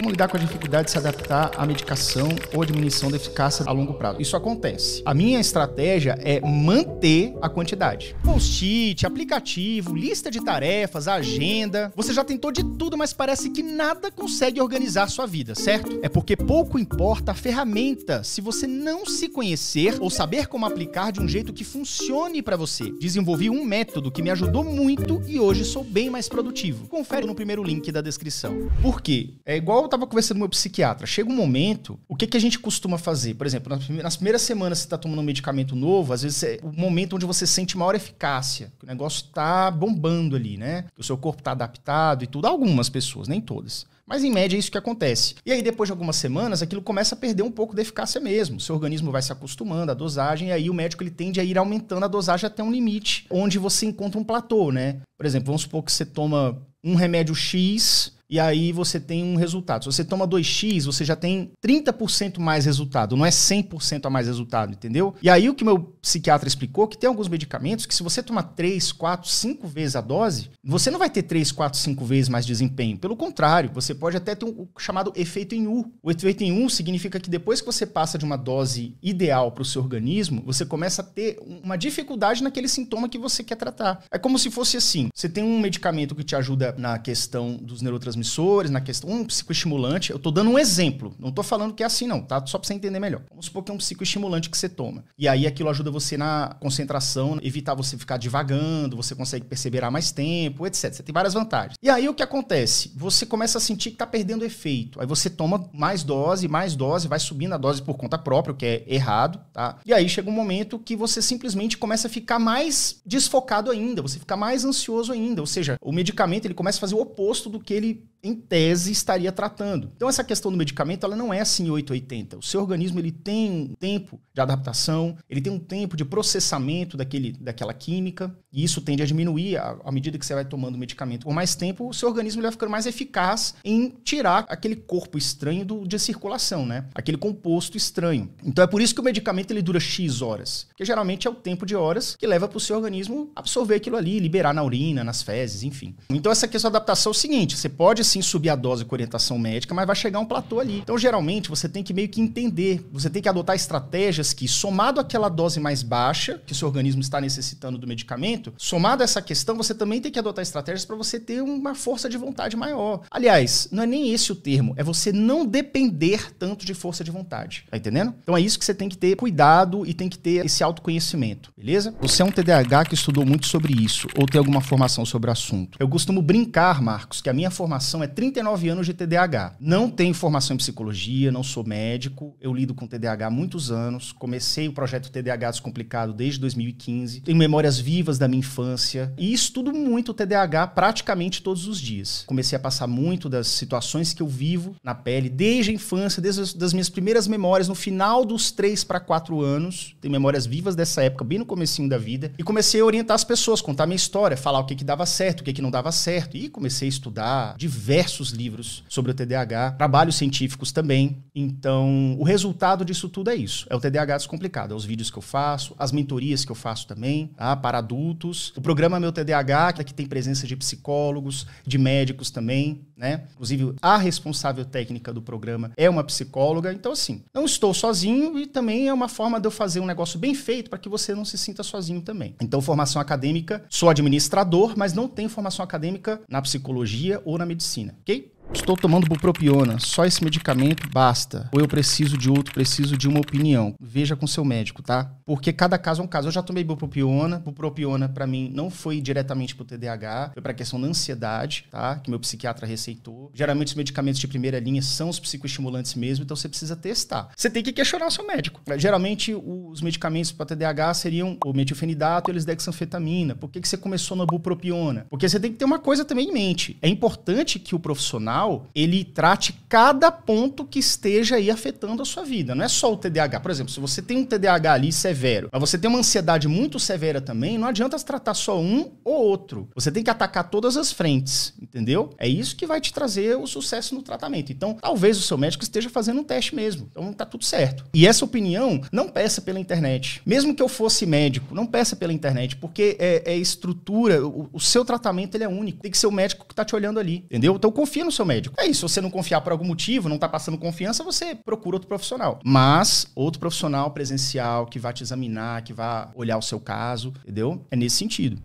Como lidar com a dificuldade de se adaptar à medicação ou à diminuição da eficácia a longo prazo? Isso acontece. A minha estratégia é manter a quantidade. Post-it, aplicativo, lista de tarefas, agenda. Você já tentou de tudo, mas parece que nada consegue organizar a sua vida, certo? É porque pouco importa a ferramenta se você não se conhecer ou saber como aplicar de um jeito que funcione para você. Desenvolvi um método que me ajudou muito e hoje sou bem mais produtivo. Confere no primeiro link da descrição. Por quê? É igual eu tava conversando com o meu psiquiatra. Chega um momento, o que a gente costuma fazer? Por exemplo, nas primeiras semanas você tá tomando um medicamento novo, às vezes é o momento onde você sente maior eficácia, que o negócio tá bombando ali, né? Que o seu corpo tá adaptado e tudo. Algumas pessoas, nem todas. Mas em média é isso que acontece. E aí depois de algumas semanas aquilo começa a perder um pouco da eficácia mesmo. O seu organismo vai se acostumando à dosagem e aí o médico ele tende a ir aumentando a dosagem até um limite, onde você encontra um platô, né? Por exemplo, vamos supor que você toma um remédio X e aí você tem um resultado. Se você toma 2x, você já tem 30% mais resultado, não é 100% a mais resultado, entendeu? E aí o que meu psiquiatra explicou, que tem alguns medicamentos que se você tomar 3, 4, 5 vezes a dose, você não vai ter 3, 4, 5 vezes mais desempenho. Pelo contrário, você pode até ter o chamado efeito em U. O efeito em U significa que depois que você passa de uma dose ideal para o seu organismo, você começa a ter uma dificuldade naquele sintoma que você quer tratar. É como se fosse assim, você tem um medicamento que te ajuda na questão dos neurotransmissores, na questão, um psicoestimulante, eu tô dando um exemplo, não tô falando que é assim não, tá? Só pra você entender melhor. Vamos supor que é um psicoestimulante que você toma. E aí aquilo ajuda você na concentração, evitar você ficar divagando, você consegue perseverar mais tempo, etc. Você tem várias vantagens. E aí o que acontece? Você começa a sentir que tá perdendo efeito. Aí você toma mais dose, vai subindo a dose por conta própria, o que é errado, tá? E aí chega um momento que você simplesmente começa a ficar mais desfocado ainda, você fica mais ansioso ainda, ou seja, o medicamento ele começa a fazer o oposto do que ele em tese estaria tratando. Então essa questão do medicamento ela não é assim 880. O seu organismo ele tem um tempo de adaptação, ele tem um tempo de processamento daquela química e isso tende a diminuir à medida que você vai tomando o medicamento por mais tempo, o seu organismo ele vai ficando mais eficaz em tirar aquele corpo estranho de circulação, né? Aquele composto estranho. Então é por isso que o medicamento ele dura X horas, porque geralmente é o tempo de horas que leva para o seu organismo absorver aquilo ali, liberar na urina, nas fezes, enfim. Então essa questão da adaptação é o seguinte, você pode sim subir a dose com orientação médica, mas vai chegar um platô ali. Então, geralmente, você tem que meio que entender, você tem que adotar estratégias que, somado àquela dose mais baixa, que o seu organismo está necessitando do medicamento, somado a essa questão, você também tem que adotar estratégias para você ter uma força de vontade maior. Aliás, não é nem esse o termo, é você não depender tanto de força de vontade. Tá entendendo? Então, é isso que você tem que ter cuidado e tem que ter esse autoconhecimento, beleza? Você é um TDAH que estudou muito sobre isso, ou tem alguma formação sobre o assunto. Eu costumo brincar, Marcos, que a minha formação é 39 anos de TDAH. Não tenho formação em psicologia, não sou médico, eu lido com TDAH há muitos anos, comecei o projeto TDAH Descomplicado desde 2015, tenho memórias vivas da minha infância e estudo muito o TDAH praticamente todos os dias. Comecei a passar muito das situações que eu vivo na pele desde a infância, desde as minhas primeiras memórias, no final dos 3 para 4 anos, tenho memórias vivas dessa época, bem no comecinho da vida, e comecei a orientar as pessoas, contar minha história, falar o que dava certo, o que não dava certo, e comecei a estudar diversos livros sobre o TDAH, trabalhos científicos também. Então, o resultado disso tudo é isso. É o TDAH Descomplicado. É os vídeos que eu faço, as mentorias que eu faço também, tá? Para adultos. O programa Meu TDAH, que tem presença de psicólogos, de médicos também, né? Inclusive, a responsável técnica do programa é uma psicóloga. Então, assim, não estou sozinho e também é uma forma de eu fazer um negócio bem feito para que você não se sinta sozinho também. Então, formação acadêmica, sou administrador, mas não tenho formação acadêmica na psicologia ou na medicina, ok? Estou tomando bupropiona, só esse medicamento basta. Ou eu preciso de outro, preciso de uma opinião. Veja com seu médico, tá? Porque cada caso é um caso. Eu já tomei bupropiona. Bupropiona, pra mim, não foi diretamente pro TDAH. Foi pra questão da ansiedade, tá? Que meu psiquiatra receitou. Geralmente os medicamentos de primeira linha são os psicoestimulantes mesmo, então você precisa testar. Você tem que questionar o seu médico. Geralmente os medicamentos para TDAH seriam o metilfenidato e a lisdexanfetamina. Por que você começou na bupropiona? Porque você tem que ter uma coisa também em mente. É importante que o profissional ele trate cada ponto que esteja aí afetando a sua vida. Não é só o TDAH. Por exemplo, se você tem um TDAH ali severo, mas você tem uma ansiedade muito severa também, não adianta tratar só um ou outro. Você tem que atacar todas as frentes, entendeu? É isso que vai te trazer o sucesso no tratamento. Então, talvez o seu médico esteja fazendo um teste mesmo. Então, tá tudo certo. E essa opinião, não peça pela internet. Mesmo que eu fosse médico, não peça pela internet, porque é estrutura, o seu tratamento ele é único. Tem que ser o médico que tá te olhando ali, entendeu? Então, confia no seu seu médico. É isso, se você não confiar por algum motivo, não tá passando confiança, você procura outro profissional. Mas outro profissional presencial que vai te examinar, que vai olhar o seu caso, entendeu? É nesse sentido.